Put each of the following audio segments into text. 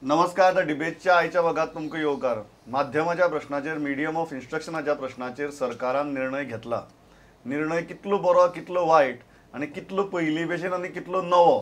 नमस्कार. द डिबेटच्या आयच्या भागात तुमकां येवकार. माध्यमाच्या प्रश्नाचेर मिडियम ऑफ इन्स्ट्रक्शनाच्या प्रश्नाचेर सरकारान निर्णय घेतला. निर्णय कितलो बरो कितलो वायट आनी कितलो पयलीं भशेन आनी कितलो नवो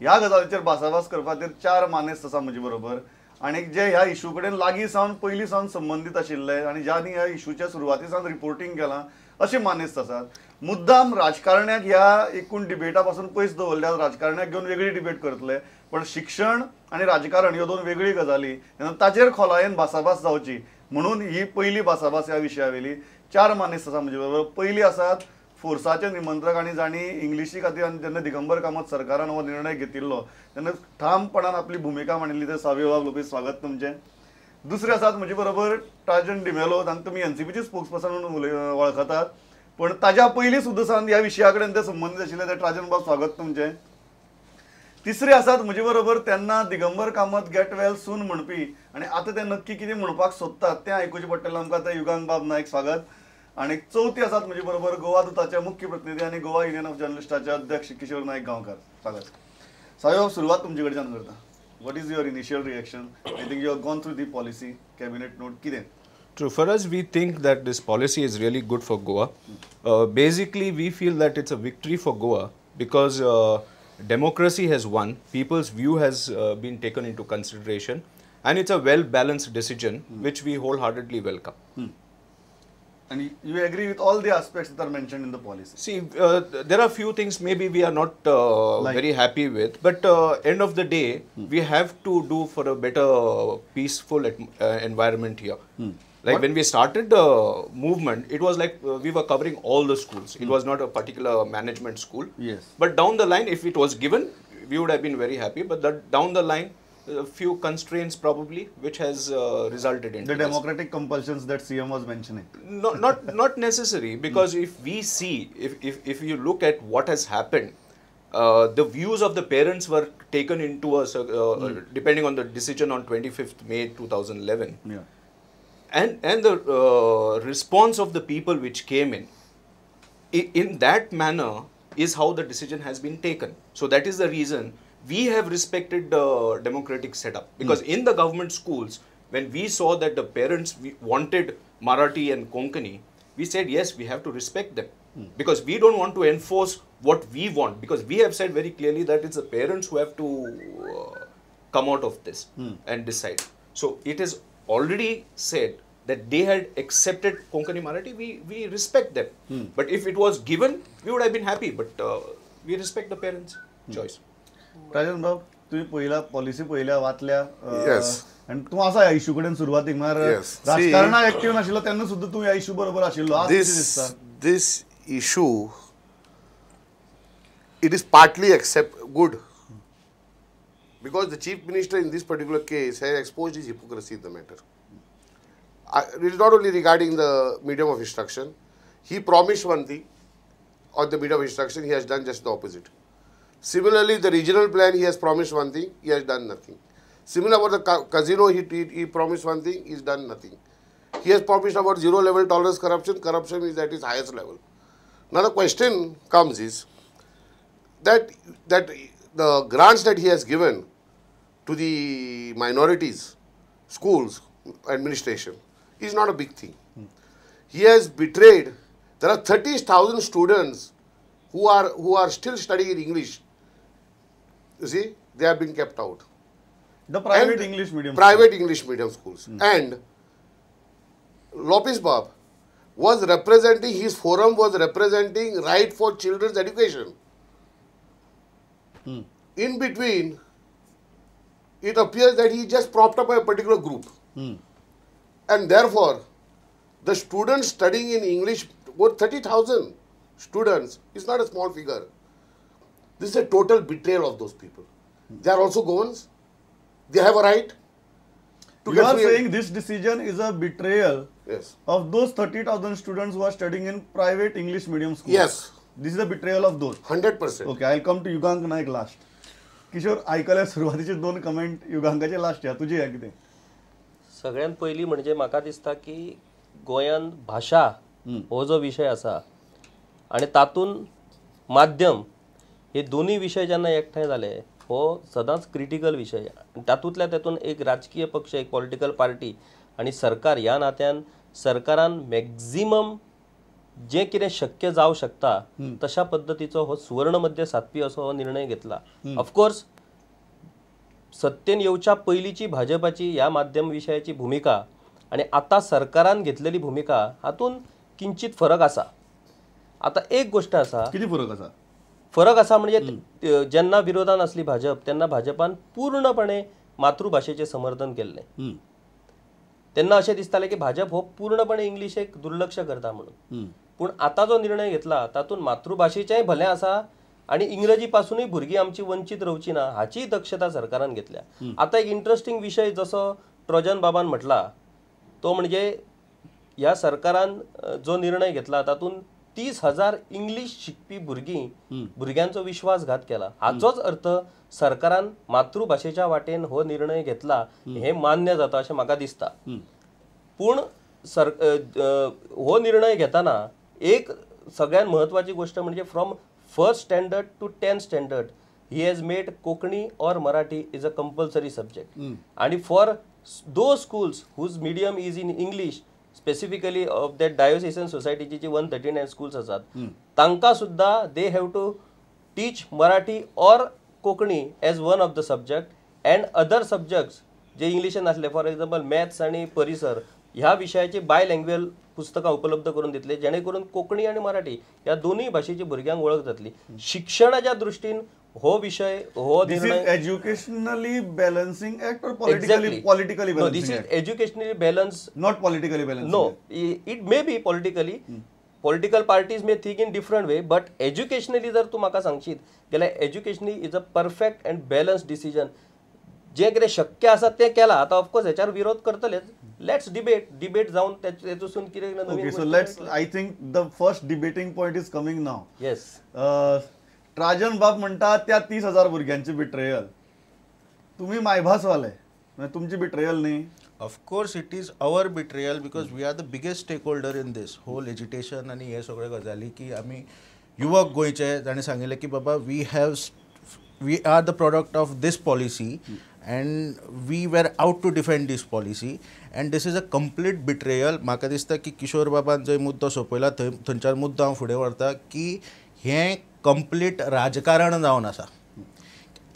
ह्या गजालीचेर भासाभास करपाचेर चार मानेस्त आसा म्हजे बरोबर. आनी जे ह्या इशू कडेन लागीं सावन पयलीं सावन संबंदीत आशिल्ले आनी ज्यांनी ह्या इशूच्या सुरवाती सावन रिपोर्टिंग केलां अशे मानेस्त आसात. मुद्दाम राजकारण्याक ह्या एकूण डिबेटा पासून पयस दवरल्यार राजकारण्याक घेवन वेगळी डिबेट करतले, पण शिक्षण आनी राजकारण ह्यो दोन वेगळी गजाली. ताचेर खोलायेन भासाभास जावची म्हणून ही पयली भासाभास ह्या विशयावेली. चार मानेस्त आसा म्हजे बरोबर. पयली आसात फोर्साचे निमंत्रक आनी जाणी इंग्लिशी खातीर जेन्ना दिगंबर कामत सरकारान हो निर्णय घेतिल्लो तेन्ना ठामपणान आपली भुमिका मांडिल्ली. ते सावे बाब लोपी स्वागत तुमचें. दुसरे आसात म्हजे बरोबर ट्राजन डिमेलो. तांकां तुमी एनसीपीचे स्पोक्सपर्सन म्हणून वळखतात, पण ताज्या पयलीं सुद्दां सावन ह्या विशया कडेन ते संबंदीत आशिल्ले. ते ट्राजन बाब स्वागत तुमचें. तिसरे आसात म्हजे बरोबर तेन्ना Digambar Kamat get well soon म्हणपी आनी आतां ते नक्की कितें म्हणपाक सोदतात तें आयकुचें पडटलें आमकां. ते युगांग बाब नायक स्वागत. आनी चवथी आसात म्हजे बरोबर गोवा दुताचे मुख्य प्रतिनिधी आनी गोवा युनियन ऑफ जर्नलिस्टाचे अध्यक्ष किशोर नायक गांवकार. स्वागत. साहेब बाब, सुरवात तुमचे कडच्यान करता. What is your initial reaction? I think you have gone through the policy cabinet note. कितें? True. For us, we think that this policy is really good for Goa. Basically, we feel that it's a victory for Goa because democracy has won, people's view has been taken into consideration, and it's a well-balanced decision which we wholeheartedly welcome. And you agree with all the aspects that are mentioned in the policy? See, there are few things maybe we are not very happy with, but end of the day, we have to do for a better peaceful environment here. Like when we started the movement, it was like we were covering all the schools. It was not a particular management school. Yes. But down the line, if it was given, we would have been very happy. But that down the line, a few constraints probably, which has resulted in the democratic compulsions that CM was mentioning. No, not necessary, because if we see, if you look at what has happened, the views of the parents were taken into us depending on the decision on 25th May 2011. Yeah. And the response of the people which came in that manner is how the decision has been taken. So that is the reason we have respected the democratic setup, because in the government schools, when we saw that the parents wanted Marathi and Konkani, we said yes, we have to respect them, because we don't want to enforce what we want, because we have said very clearly that it's the parents who have to come out of this and decide. So it is already said that they had accepted Konkani Marathi. We respect them. But if it was given, we would have been happy. But we respect the parents' choice. राजन बाब, तुम्ही पहिला policy पहिल्या वाचल्या आणि तू असा ह्या issue कडेन सुरवातीक म्हळ्यार राजकारणात ऍक्टिव्ह नाशिल्लो तेन्ना सुद्धा तू ह्या इशू बरोबर आशिल्लो. आज कितें दिसता? This issue, it is partly good, because the Chief Minister in this particular case has exposed his hypocrisy in the matter. It is not only regarding the medium of instruction. He promised one thing on the medium of instruction, he has done just the opposite. Similarly, the regional plan, he has promised one thing, he has done nothing. Similar about the casino, he promised one thing, he has done nothing. He has promised about zero level tolerance corruption. Corruption is at its highest level. Now the question comes is that the grants that he has given to the minorities, schools, administration, is not a big thing. He has betrayed. There are 30,000 students who are still studying in English. You see, they have been kept out. The private English medium schools. And Lopez Bab was representing, his forum was representing right for children's education. In between, it appears that he just propped up a particular group. And therefore, the students studying in English, about 30,000 students, is not a small figure. This is a total betrayal of those people. They are also Goans. They have a right to You are saying this decision is a betrayal of those 30,000 students who are studying in private English medium schools. Yes. This is a betrayal of those. 100%. Okay, I'll come to Yugang Naik last. किशोर, आयकल्या सुरवातीचे दोन comment युगांकाचे last या तुझे या कितें? सगळ्यात पहिली म्हणजे म्हाका दिसता की गोंयांत भाषा हो जो विषय आसा आणि तातून माध्यम हे दोन्ही विषय जेन्ना एकठांय जाले हो सदांच क्रिटिकल विषय. तातूंतल्या तातून एक राजकीय पक्ष, एक पॉलिटिकल पार्टी आणि सरकार ह्या नात्यान सरकारान मॅक्झिमम जे कितें शक्य जावं शकता तशा पद्दतीचो हो सुवर्ण मध्य साधपी असो हो निर्णय घेतला. ऑफकोर्स सत्तेन येवच्या पयलींची भाजपाची ह्या माध्यम विशयाची भूमिका आणि आता सरकारान घेतलेली भूमिका हातून किंचित फरक आसा. आता एक गोष्ट आसा, किती फरक असा? फरक असा म्हणजे जेन्ना विरोधान असली भाजप तेन्ना भाजपान पूर्णपणे मातृभाषेचे समर्थन केल्लें. तेन्ना अशें दिसतालें की भाजप हो पूर्णपणे इंग्लिशेक दुर्लक्ष करता म्हणून. पूण आता जो निर्णय घेतला तातूंत मातृभाषेचेंय भलें आसा आणि इंग्रजी पासूनय भुरगीं आमची वंचित रावची ना हाची दक्षता सरकारान घेतल्या. आता एक इंटरेस्टिंग विषय जसो ट्रोजन बाबान म्हटला तो म्हणजे ह्या सरकारान जो निर्णय घेतला तातूंत 30,000 इंग्लिश शिकपी भुरग्यांचो विश्वासघात केला. हाचोच अर्थ सरकारान मातृभाषेच्या वाटेन हो निर्णय घेतला हे मान्य जाता अशें म्हाका दिसता. पूण हो निर्णय घेताना एक सगळ्यात म्हत्वाची गोष्ट म्हणजे from first standard to 10th standard he has made Konkani और Marathi is a compulsory subject. आणि for those schools whose medium is in English, specifically of that diocesan सोसायटीची जी 139 स्कूल्स आसात तांकां सुद्धा they have to teach Marathi और Konkani as one of the subject and other subjects जे इंग्लिशान आसले, फॉर एक्झाम्पल मॅथ्स आणि परिसर ह्या विशयाची बाय लँग्वेज पुस्तकां उपलब्ध करून दितले जेणे करून कोंकणी आणि मराठी ह्या दोन्ही भाषेची भुरग्यांक वळख जातली. शिक्षणाच्या दृष्टीन हो विषय हो निर्णय एज्युकेशनली बॅलन्सिंग ऍक्ट और politically No, this is educationally balanced. Not politically balancing. No, it may be politically. Political parties may think in different way, but educationally जर तू म्हाका सांगशीत जाल्यार educationally is a perfect and balanced decision. जे कितें शक्य आसा तें केलां. आता ऑफकोर्स हेच्यावर विरोध करतलेच. लेट्स डिबेट जावन तेतूंतसून कितें नवीन. So let's I think the first debating point is coming now. Yes. ट्राजन बाब म्हणटा त्या 30,000 भुरग्यांची बिट्रेयल. तुम्ही मायभासवाले म्हणजे तुमची बिट्रेयल न्ही. Of course, it is our betrayal because we are the biggest stakeholder in this whole agitation आणि हे सगळे गजाली की आम्ही युवक गोंयचे ताणें सांगिल्लें की बाबा we are the product of this policy and we were out to defend this policy and this is a complete betrayal. म्हाका दिसता की किशोर बाबान जंय मुद्दो सोंपयला थंयच्यान मुद्दो हांव फुडें व्हरता की हें कंप्लीट राजकारण जावन आसा.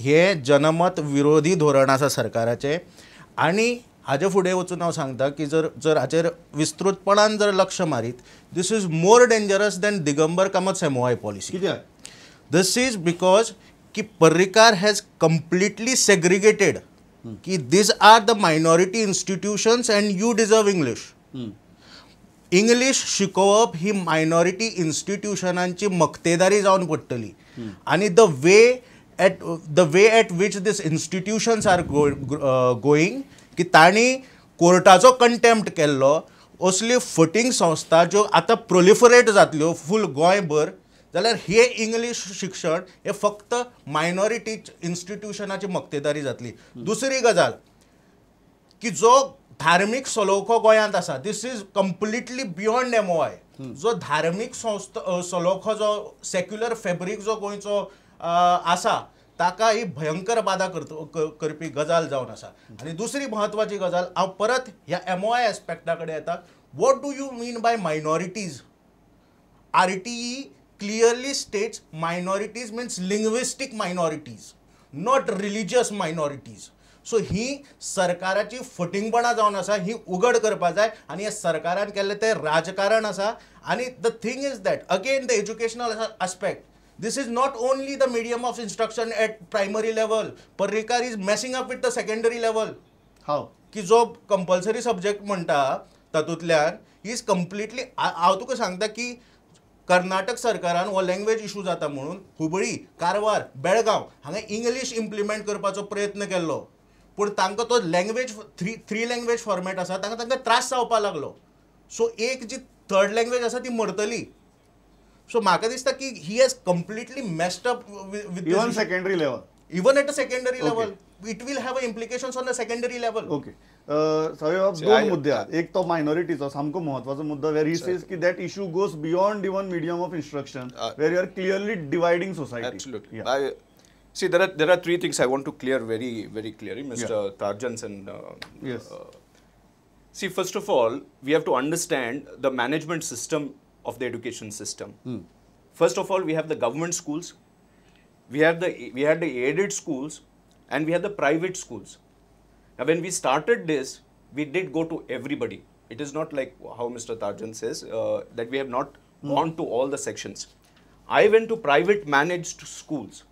हें जनमत विरोधी धोरण आसा सरकाराचें आणि हाजे फुडें वचून हांव सांगता की जर हाचेर विस्तृतपणान जर लक्ष मारीत this is more dangerous than Digambar Kamat सेमोआय पॉलिसी. कित्याक? दिस इज बिकॉज की पर्रीकार हॅज कम्प्लिटली सेग्रिगेटेड की these are the minority institutions and you deserve English. English शिकोवप ही मायनॉरिटी इन्स्टिट्यूशनांची मक्तेदारी जावन पडटली आणि the way at which these institutions are going की तांणी कोर्टाचो कंटेम्प्ट केल्लो असली फटींग संस्था ज्यो आतां प्रोलिफरेट जातल्यो फूल गोंयभर जाल्यार हे इंग्लीश शिक्षण हे फक्त मायनॉरिटी इन्स्टिट्यूशनाची मक्तेदारी जातली. दुसरी गजाल की जो धार्मीक सलोखो गोंयांत आसा दीस इज कंप्लिटली बियॉन्ड एमओआय. जो धार्मीक सलोखो जो सेक्युलर फॅब्रीक जो गोंयचो आसा ताका ही भयंकर बाधा करपी गजाल जावन आसा. आनी दुसरी म्हत्वाची गजाल हांव परत ह्या एमओआय एस्पेक्टा कडेन येता. What do you mean by minorities? RTE clearly states minorities means linguistic minorities, not religious minorities. सो ही सरकाराची फटिंगपणां जावन आसा ही उघड करपा जाय आनी हे सरकारान केल्लें तें राजकारण आसा. आनी the thing is that again the educational aspect. This is not only the medium of instruction at primary level. Parrikar is messing up with the secondary level. How? की जो कंपल्सरी सब्जेक्ट म्हणटा तातूंतल्यान इज कम्प्लिटली हांव तुका सांगता की कर्नाटक सरकारान हो लँग्वेज इशू जाता म्हणून हुबळी, कारवार, बेळगांव हांगा इंग्लीश इम्प्लिमेंट करपाचो प्रयत्न केल्लो पूण तांकां तो लँग्वेज थ्री लँग्वेज फॉर्मेट आसा तांकां त्रास जावपाक लागलो. सो एक जी थर्ड लँग्वेज आसा ती मरतली. So म्हाका दिसता की he has completely messed up with even secondary level. Even at a secondary level, it will have implications on the secondary level. Okay. दोन मुद्दे आहेत. एक तो मायनॉरिटीचा सामको महत्वाचा मुद्दा where he says की that issue goes beyond even medium of instruction where you are clearly dividing society. Absolutely. Yeah. See, there are three things I want to clear very clearly, Mr. Tarjans and Yes. see, first of all, we have to understand the management system of the education system. First of all, we have the government schools, we had the aided schools, and we had the private schools. Now, when we started this, we did go to everybody. It is not like how Mr. Tarjan says that we have not gone to all the sections. I went to private managed schools.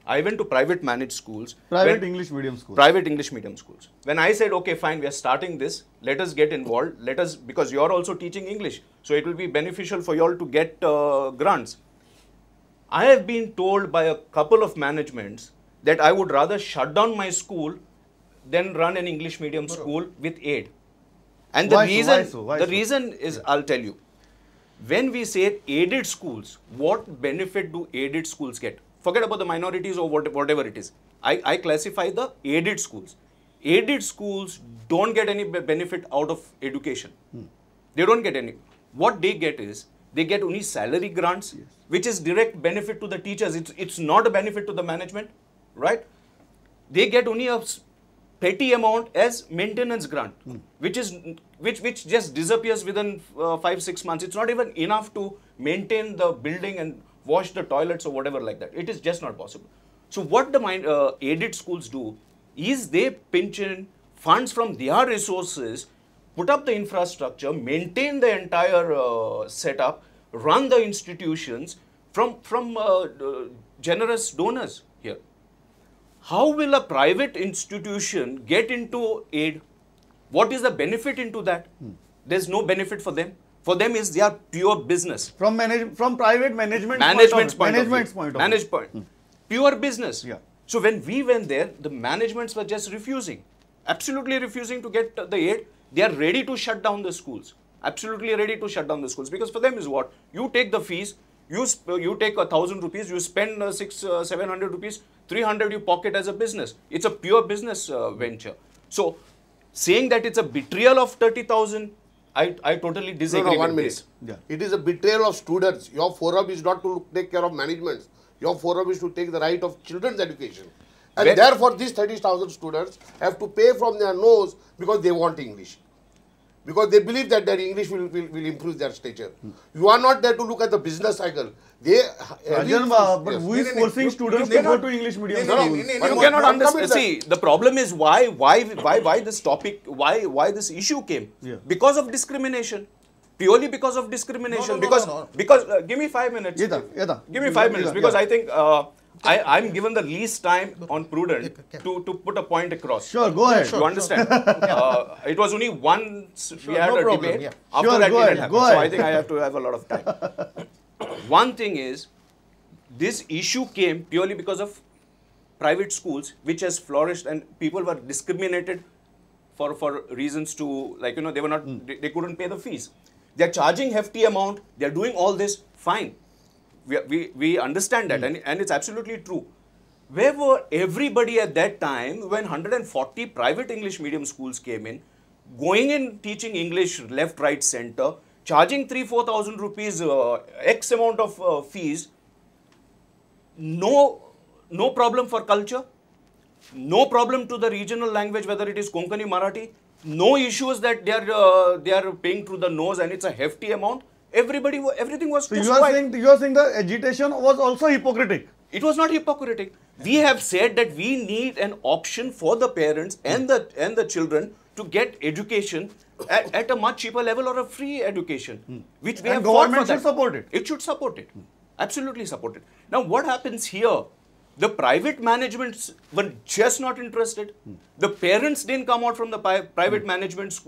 Private English medium schools. Private English medium schools. When I said, okay, fine, we are starting this, let us get involved, because you are also teaching English, so it will be beneficial for you all to get grants. I have been told by a couple of managements that I would rather shut down my school than run an English medium school with aid. And the Why so? reason, Why so? Why the so? reason is, I'll tell you. When we say aided schools, what benefit do aided schools get? Forget about the minorities or whatever it is. I classify the aided schools. Aided schools don't get any benefit out of education. They don't get any. What they get is, they get only salary grants, which is direct benefit to the teachers. It's not a benefit to the management, right? They get only a petty amount as maintenance grant, which just disappears within 5-6 months. It's not even enough to maintain the building and wash the toilets or whatever like that. It is just not possible. So what the aided schools do is they pinch in funds from their resources, put up the infrastructure, maintain the entire setup, run the institutions from generous donors here. How will a private institution get into aid? What is the benefit into that? There's no benefit for them. For them is their pure business. From private Management's point of view. Management point. Pure business. Yeah. So when we went there, the managements were just refusing. Absolutely refusing to get the aid. They are ready to shut down the schools. Absolutely ready to shut down the schools. Because for them is what? You take the fees, you take 1,000 rupees, you spend 700 rupees, 300 you pocket as a business. It's a pure business venture. So saying that it's a betrayal of 30,000, I totally disagree No, 1 with minute. this. Yeah. It is a betrayal of students. Your forum is not to take care of management. Your forum is to take the right of children's education. And When- therefore, these 30,000 students have to pay from their nose because they want English. Because they believe that their English will improve their stature. You are not there to look at the business cycle. Rajan, but who is forcing students to go to English medium schools? But you cannot understand. See, the problem is why this topic, why this issue came? Yeah. Because of discrimination. Purely because of discrimination. No. Because give me 5 minutes. Yeda. Give me 5 minutes, Yeah. because I think I'm given the least time on Prudent to put a point across. Sure, go ahead. You understand? It was only once we had no a problem, debate. yeah. After Sure, that, go we ahead, didn't have go it. So ahead. I think I have to have a lot of time. One thing is, this issue came purely because of private schools, which has flourished, and people were discriminated for reasons to, like, they were not, they couldn't pay the fees. They're charging hefty amount. They're doing all this. Fine. We understand that, and it's absolutely true. Where were everybody at that time when 140 private English medium schools came in, going in teaching English left, right, center, charging 3,000-4,000 rupees, X amount of fees? No problem for culture, no problem to the regional language, whether it is Konkani, Marathi, no issues that they are paying through the nose, and it's a hefty amount. Everything was So just you are quiet. saying the agitation was also hypocritic. It was not hypocritic. We have said that we need an option for the parents and the children to get education at a much cheaper level, or a free education, which we And have fought for government that. should support it. It should support it. Absolutely support it. Now, what happens here? The private managements were just not interested. The parents didn't come out from the private management school.